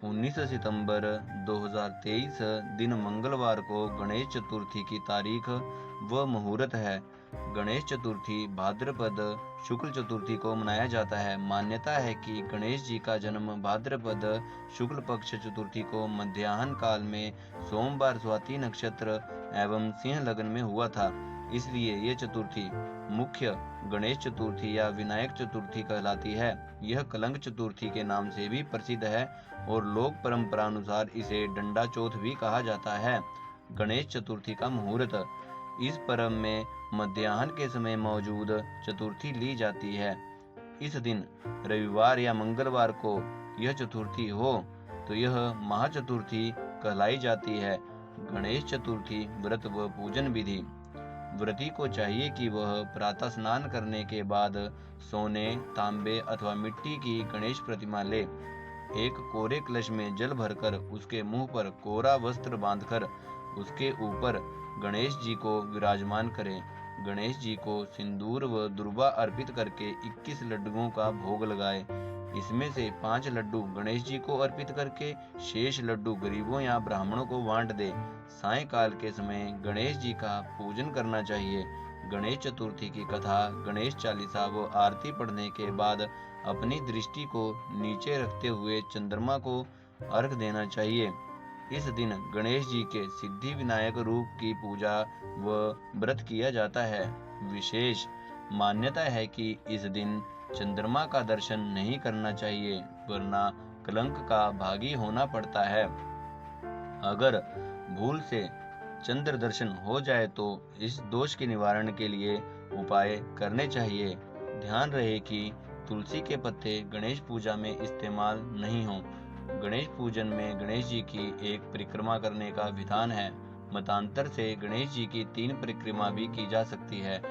19 सितंबर 2023 दिन मंगलवार को गणेश चतुर्थी की तारीख व मुहूर्त है। गणेश चतुर्थी भाद्रपद शुक्ल चतुर्थी को मनाया जाता है। मान्यता है कि गणेश जी का जन्म भाद्रपद शुक्ल पक्ष चतुर्थी को मध्याह्न काल में सोमवार स्वाति नक्षत्र एवं सिंह लग्न में हुआ था। इसलिए ये चतुर्थी मुख्य गणेश चतुर्थी या विनायक चतुर्थी कहलाती है। यह कलंक चतुर्थी के नाम से भी प्रसिद्ध है और लोक परंपरा अनुसार इसे डंडा चौथ भी कहा जाता है। गणेश चतुर्थी का मुहूर्त। इस पर्व में मध्याह्न के समय मौजूद चतुर्थी ली जाती है। इस दिन रविवार या मंगलवार को यह चतुर्थी हो तो यह महाचतुर्थी कहलाई जाती है। गणेश चतुर्थी व्रत व पूजन विधि। व्रती को चाहिए कि वह प्रातः स्नान करने के बाद सोने, तांबे अथवा मिट्टी की गणेश प्रतिमा ले। एक कोरे कलश में जल भरकर उसके मुंह पर कोरा वस्त्र बांधकर उसके ऊपर गणेश जी को विराजमान करें। गणेश जी को सिंदूर व दुर्वा अर्पित करके 21 लड्डुओं का भोग लगाए। इसमें से 5 लड्डू गणेश जी को अर्पित करके शेष लड्डू गरीबों या ब्राह्मणों को बांट दे। सायंकाल के समय गणेश जी का पूजन करना चाहिए। गणेश चतुर्थी की कथा गणेश चालीसा व आरती पढ़ने के बाद अपनी दृष्टि को नीचे रखते हुए चंद्रमा को अर्घ देना चाहिए। इस दिन गणेश जी के सिद्धि विनायक रूप की पूजा व व्रत किया जाता है। विशेष मान्यता है कि इस दिन चंद्रमा का दर्शन नहीं करना चाहिए, वरना कलंक का भागी होना पड़ता है। अगर भूल से चंद्र दर्शन हो जाए तो इस दोष के निवारण के लिए उपाय करने चाहिए। ध्यान रहे कि तुलसी के पत्ते गणेश पूजा में इस्तेमाल नहीं हों। गणेश पूजन में गणेश जी की एक परिक्रमा करने का विधान है। मतांतर से गणेश जी की 3 परिक्रमा भी की जा सकती है।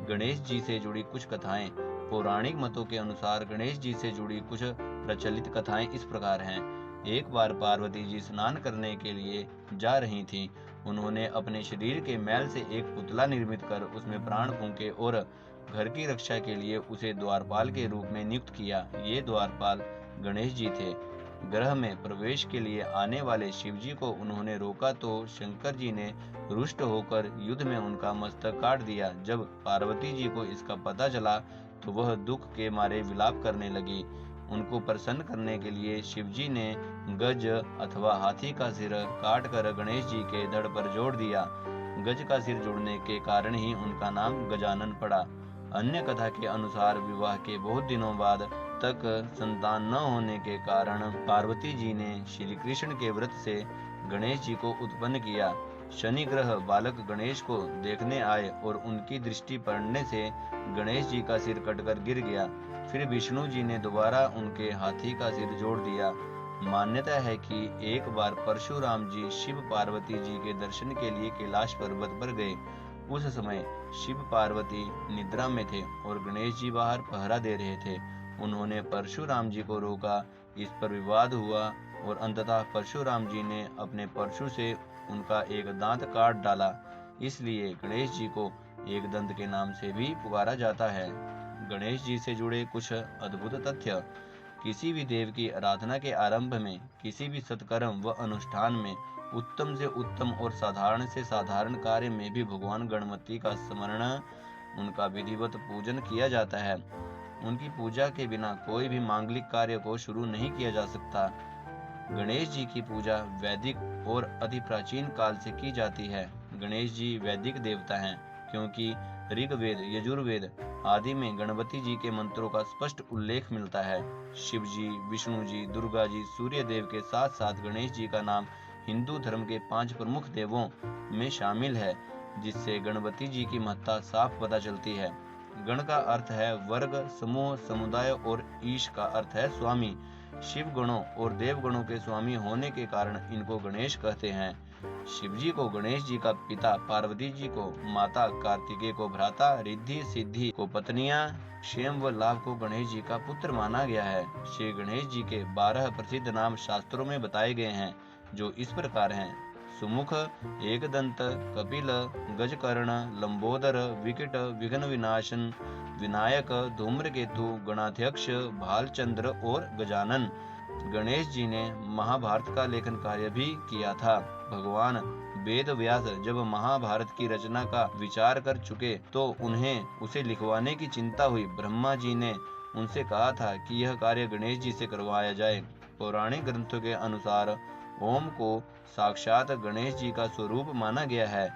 गणेश जी से जुड़ी कुछ कथाएं। पौराणिक मतों के अनुसार गणेश जी से जुड़ी कुछ प्रचलित कथाएं इस प्रकार हैं। एक बार पार्वती जी स्नान करने के लिए जा रही थीं। उन्होंने अपने शरीर के मैल से एक पुतला निर्मित कर उसमें प्राण फूंके और घर की रक्षा के लिए उसे द्वारपाल के रूप में नियुक्त किया। ये द्वारपाल गणेश जी थे। ग्रह में प्रवेश के लिए आने वाले शिव जी को उन्होंने रोका तो शंकर जी ने रुष्ट होकर युद्ध में उनका मस्तक काट दिया। जब पार्वती जी को इसका पता चला तो वह दुख के मारे विलाप करने लगी। उनको प्रसन्न करने के लिए शिवजी ने गज अथवा हाथी का सिर काट कर गणेश जी के धड़ पर जोड़ दिया। गज का सिर जोड़ने के कारण ही उनका नाम गजानन पड़ा। अन्य कथा के अनुसार विवाह के बहुत दिनों बाद तक संतान न होने के कारण पार्वती जी ने श्री कृष्ण के व्रत से गणेश जी को उत्पन्न किया। शनि ग्रह बालक गणेश को देखने आए और उनकी दृष्टि पड़ने से गणेश जी का सिर कटकर गिर गया। फिर विष्णु जी ने दोबारा उनके हाथी का सिर जोड़ दिया। मान्यता है कि एक बार परशुराम जी शिव पार्वती जी के दर्शन के लिए कैलाश पर्वत पर गए। उस समय शिव पार्वती निद्रा में थे और गणेश जी बाहर पहरा दे रहे थे। उन्होंने परशुराम जी को रोका। इस पर विवाद हुआ और अंततः परशुराम जी ने अपने परशु से उनका एक दांत काट डाला। इसलिए गणेश जी को एक दंत के नाम से भी पुकारा जाता है। गणेश जी से जुड़े कुछ अद्भुत तथ्य। किसी भी देव की आराधना के आरंभ में, किसी भी सत्कर्म व अनुष्ठान में, उत्तम से उत्तम और साधारण से साधारण कार्य में भी भगवान गणपति का स्मरण, उनका विधिवत पूजन किया जाता है। उनकी पूजा के बिना कोई भी मांगलिक कार्य को शुरू नहीं किया जा सकता। गणेश जी की पूजा वैदिक और अति प्राचीन काल से की जाती है। गणेश जी वैदिक देवता हैं क्योंकि ऋग्वेद, यजुर्वेद आदि में गणपति जी के मंत्रों का स्पष्ट उल्लेख मिलता है। शिव जी, विष्णु जी, दुर्गा जी, सूर्य देव के साथ साथ गणेश जी का नाम हिंदू धर्म के 5 प्रमुख देवों में शामिल है, जिससे गणपति जी की महत्ता साफ पता चलती है। गण का अर्थ है वर्ग, समूह, समुदाय और ईश का अर्थ है स्वामी। शिव गणों और देव गणों के स्वामी होने के कारण इनको गणेश कहते हैं। शिव जी को गणेश जी का पिता, पार्वती जी को माता, कार्तिकेय को भ्राता, रिद्धि सिद्धि को पत्नियां, क्षेम व लाभ को गणेश जी का पुत्र माना गया है। श्री गणेश जी के 12 प्रसिद्ध नाम शास्त्रों में बताए गए हैं, जो इस प्रकार हैं: सुमुख, एकदंत, कपिल, गजकर्ण, लंबोदर, विकट, विघ्न विनाशन, विनायक, धूम्रकेतु, गणाध्यक्ष, भालचंद्र और गजानन। गणेश जी ने महाभारत का लेखन कार्य भी किया था। भगवान वेद व्यास जब महाभारत की रचना का विचार कर चुके तो उन्हें उसे लिखवाने की चिंता हुई। ब्रह्मा जी ने उनसे कहा था कि यह कार्य गणेश जी से करवाया जाए। पौराणिक ग्रंथों के अनुसार ओम को साक्षात गणेश जी का स्वरूप माना गया है।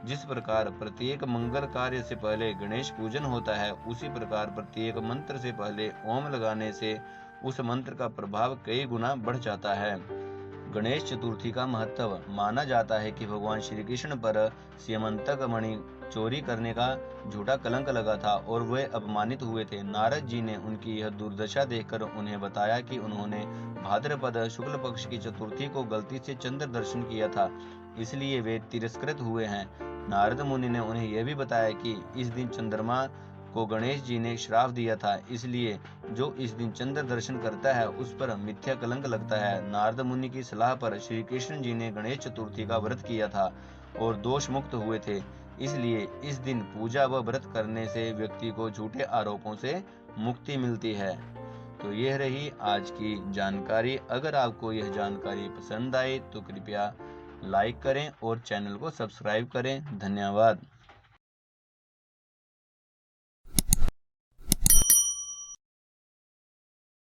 जिस प्रकार प्रत्येक मंगल कार्य से पहले गणेश पूजन होता है, उसी प्रकार प्रत्येक मंत्र से पहले ओम लगाने से उस मंत्र का प्रभाव कई गुना बढ़ जाता है। गणेश चतुर्थी का महत्व। माना जाता है कि भगवान श्री कृष्ण पर स्यमंतक मणि चोरी करने का झूठा कलंक लगा था और वे अपमानित हुए थे। नारद जी ने उनकी यह दुर्दशा देखकर उन्हें बताया कि उन्होंने भाद्रपद शुक्ल पक्ष की चतुर्थी को गलती से चंद्र दर्शन किया था, इसलिए वे तिरस्कृत हुए हैं। नारद मुनि ने उन्हें यह भी बताया कि इस दिन चंद्रमा को गणेश जी ने श्राप दिया था, इसलिए जो इस दिन चंद्र दर्शन करता है उस पर मिथ्या कलंक लगता है। नारद मुनि की सलाह पर श्री कृष्ण जी ने गणेश चतुर्थी का व्रत किया था और दोष मुक्त हुए थे। इसलिए इस दिन पूजा व व्रत करने से व्यक्ति को झूठे आरोपों से मुक्ति मिलती है। तो यह रही आज की जानकारी। अगर आपको यह जानकारी पसंद आए तो कृपया लाइक करें और चैनल को सब्सक्राइब करें। धन्यवाद।